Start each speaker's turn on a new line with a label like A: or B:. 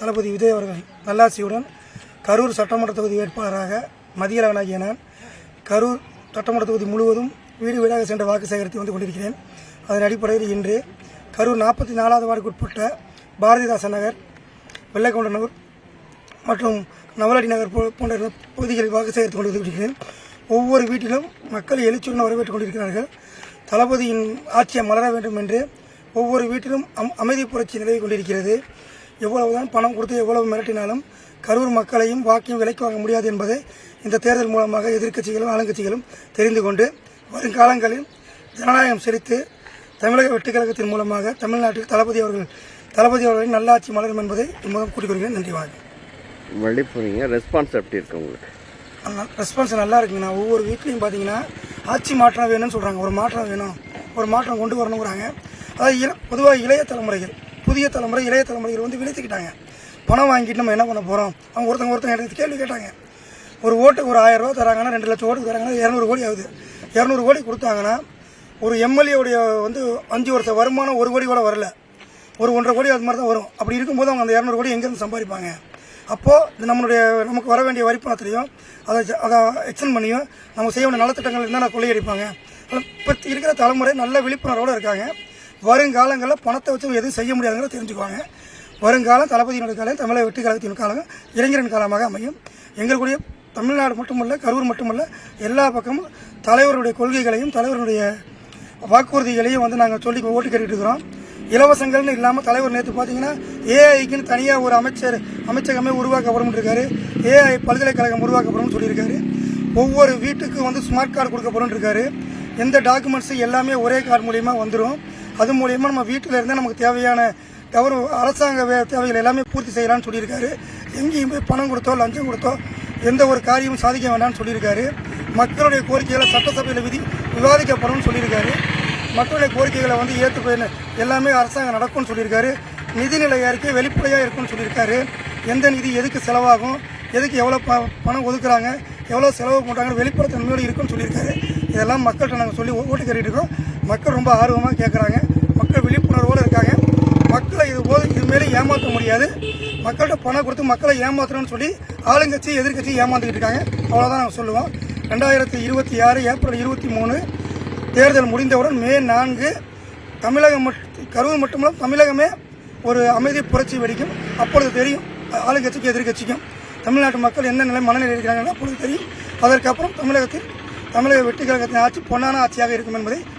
A: தளபதி விஜய் அவர்கள் நல்லாசியுடன் கரூர் சட்டமன்ற தொகுதி வேட்பாளராக மதியழகனாகிய நான் கரூர் சட்டமன்ற தொகுதி முழுவதும் வீடு வீடாக சென்ற வாக்கு சேகரித்து வந்து கொண்டிருக்கிறேன். அதன் அடிப்படையில் இன்று கரூர் 44வது வார்டுக்குட்பட்ட பாரதிதாசன் நகர், வெள்ளைக்கவுண்டர் நகர் மற்றும் நவலடி நகர் போன்ற பகுதிகளில் வாக்கு சேகரித்துக் கொண்டிருக்கிறேன். ஒவ்வொரு வீட்டிலும் மக்கள் எழுச்சியுடன் வரவேற்றுக் கொண்டிருக்கிறார்கள். தளபதியின் ஆட்சியை மலர வேண்டும் என்று ஒவ்வொரு வீட்டிலும் அமைதி புரட்சி நிலவி கொண்டிருக்கிறது. எவ்வளவுதான் பணம் கொடுத்து எவ்வளவு மிரட்டினாலும் கரூர் மக்களையும் வாக்கையும் விலைக்கு வாங்க முடியாது என்பதை இந்த தேர்தல் மூலமாக எதிர்க்கட்சிகளும் ஆளுங்கட்சிகளும் தெரிந்து கொண்டு வருங்காலங்களில் ஜனநாயகம் செலுத்தி தமிழக வெற்றி கழகத்தின் மூலமாக தமிழ்நாட்டில் தளபதி அவர்களின் நல்லாட்சி மலரும் என்பதை மூலம் கூட்டிக்கொள்கிறேன். நன்றி.
B: வழிபோறீங்க. ரெஸ்பான்ஸ் எப்படி இருக்கு உங்களுக்கு?
A: ரெஸ்பான்ஸ் நல்லா இருக்குங்கண்ணா. ஒவ்வொரு வீட்லையும் பார்த்தீங்கன்னா ஆட்சி மாற்றம் வேணும்னு சொல்கிறாங்க. ஒரு மாற்றம் வேணும், ஒரு மாற்றம் கொண்டு வரணுங்கிறாங்க. அதாவது பொதுவாக இளைய தலைமுறைகள், புதிய தலைமுறை இளைய தலைமுறைகள் வந்து விளைத்துக்கிட்டாங்க. பணம் வாங்கிட்டு நம்ம என்ன பண்ண போகிறோம்? அவங்க ஒருத்தங்க எனக்கு கேள்வி கேட்டாங்க. ஒரு ஓட்டுக்கு ஒரு 1000 ரூபா தராங்கன்னா 2 லட்சம் ஓட்டுக்கு தராங்கன்னா 200 கோடி ஆகுது. 200 கோடி கொடுத்தாங்கன்னா ஒரு எம்எல்ஏவுடைய வந்து 5 வருஷ வருமானம் 1 கோடி கூட வரல, ஒரு 1.5 கோடி அது மாதிரி தான் வரும். அப்படி இருக்கும்போது அவங்க அந்த 200 கோடி எங்கேருந்து சம்பாதிப்பாங்க? அப்போது நமக்கு வர வேண்டிய வரி பணத்திலையும் அதை எக்ஸ்டெண்ட் பண்ணியும் நம்ம செய்ய வேண்டிய நலத்திட்டங்கள் என்னென்ன கொள்ளையடிப்பாங்க. இப்போ இருக்கிற தலைமுறை நல்ல விழிப்புணர்வோடு இருக்காங்க. வருங்காலங்களில் பணத்தை வச்சு எதுவும் செய்ய முடியாதுங்கிறத தெரிஞ்சுக்குவாங்க. வருங்காலம் தளபதியினுடைய காலம், தமிழக வெற்றி கழகத்தின் காலம் இளைஞரின் காலமாக அமையும். எங்களுடைய தமிழ்நாடு மட்டுமல்ல, கரூர் மட்டுமல்ல, எல்லா பக்கமும் தலைவருடைய கொள்கைகளையும் தலைவருடைய வாக்குறுதிகளையும் வந்து நாங்கள் சொல்லி ஓட்டு கேட்டுட்டு இருக்கிறோம். இலவசங்கள்னு இல்லாமல் தலைவர் நேற்று பார்த்தீங்கன்னா ஏஐக்குன்னு தனியாக ஒரு அமைச்சகமே உருவாக்கப்படும் இருக்காரு. ஏஐ பல்கலைக்கழகம் உருவாக்கப்படும் சொல்லியிருக்காரு. ஒவ்வொரு வீட்டுக்கு வந்து ஸ்மார்ட் கார்டு கொடுக்கப்படும் இருக்காரு. எந்த டாக்குமெண்ட்ஸு எல்லாமே ஒரே கார்டு மூலியமா வந்துடும். அது மூலியமாக நம்ம வீட்டில் இருந்தால் நமக்கு தேவையான அரசாங்க தேவைகள் எல்லாமே பூர்த்தி செய்யலாம்னு சொல்லியிருக்காரு. எங்கேயும் போய் பணம் கொடுத்தோ லஞ்சம் கொடுத்தோ எந்த ஒரு காரியமும் சாதிக்க வேண்டாம்னு சொல்லியிருக்காரு. மக்களுடைய கோரிக்கைகளை சட்டசபையில் விவாதிக்கப்படும் சொல்லியிருக்காரு. மக்களுடைய கோரிக்கைகளை வந்து ஏற்று எல்லாமே அரசாங்கம் நடக்கும்னு சொல்லியிருக்காரு. நிதிநிலை அறிக்கை வெளிப்படையாக இருக்கும்னு சொல்லியிருக்காரு. எந்த நிதி எதுக்கு செலவாகும், எதுக்கு எவ்வளோ பணம் ஒதுக்குறாங்க, எவ்வளோ செலவு பண்ணுறாங்க வெளிப்படைத்தன்மையோடு இருக்குன்னு சொல்லியிருக்காரு. இதெல்லாம் மக்கள்கிட்ட நாங்கள் சொல்லி ஓட்டு கேட்டுட்டு இருக்கோம். மக்கள் ரொம்ப ஆர்வமாக கேட்குறாங்க. மக்கள் விழிப்புணர்வோடு இருக்காங்க. மக்களை இதுமாரி ஏமாற்ற முடியாது. மக்கள்கிட்ட பணம் கொடுத்து மக்களை ஏமாற்றணும்னு சொல்லி ஆளுங்கட்சி எதிர்கட்சி ஏமாந்துக்கிட்டு இருக்காங்க. அவ்வளோதான் நாங்கள் சொல்லுவோம். 2026 ஏப்ரல் 23 தேர்தல் முடிந்தவுடன் மே 4 தமிழகம் கரூர் மட்டுமல்ல தமிழகமே ஒரு அமைதி புரட்சி வெடிக்கும். அப்பொழுது தெரியும் ஆளுங்கட்சிக்கு எதிர்கட்சிக்கும் தமிழ்நாட்டு மக்கள் என்ன மனநிலை இருக்கிறாங்கன்னா அப்பொழுது தெரியும். அதற்கப்புறம் தமிழக வெற்றி கழகத்தின் ஆட்சி பொன்னான ஆட்சியாக இருக்கும் என்பதை